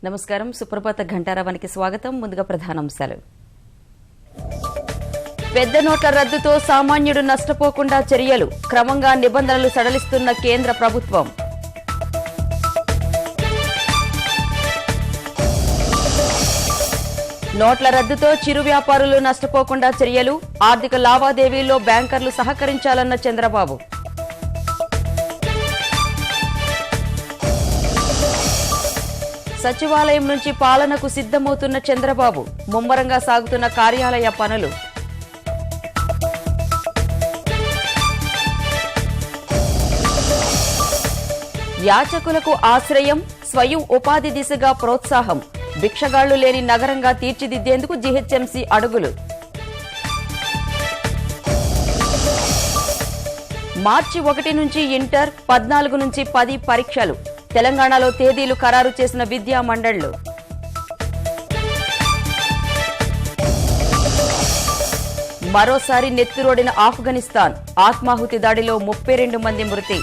నమస్కారం. సుప్రభాత ఘంటారావానికి స్వాగతం. ముందుగా ప్రధానాంశాలు. పెద్ద నోట్ల రద్దుతో సామాన్యుడు నష్టపోకుండా చర్యలు, క్రమంగా నిబంధనలు సడలిస్తున్న కేంద్ర ప్రభుత్వం. నోట్ల రద్దుతో చిరు వ్యాపారులు నష్టపోకుండా చర్యలు, ఆర్థిక లావాదేవీల్లో బ్యాంకర్లు సహకరించాలన్న చంద్రబాబు. సచివాలయం నుంచి పాలనకు సిద్ధమవుతున్న చంద్రబాబు, ముమ్మరంగా సాగుతున్న కార్యాలయ పనులు. యాచకులకు ఆశ్రయం, స్వయం ఉపాధి దిశగా ప్రోత్సాహం, భిక్షగాళ్లు లేని నగరంగా తీర్చిదిద్దేందుకు జీహెచ్ఎంసీ అడుగులు. మార్చి 1 నుంచి ఇంటర్, 14 నుంచి 10 పరీక్షలు. తెలంగాణలో తేదీలు ఖరారు చేసిన విద్యా మండళ్లు. మరోసారి నెత్తురోడిన ఆఫ్ఘనిస్తాన్, ఆత్మాహుతి దాడిలో 32 మంది మృతి.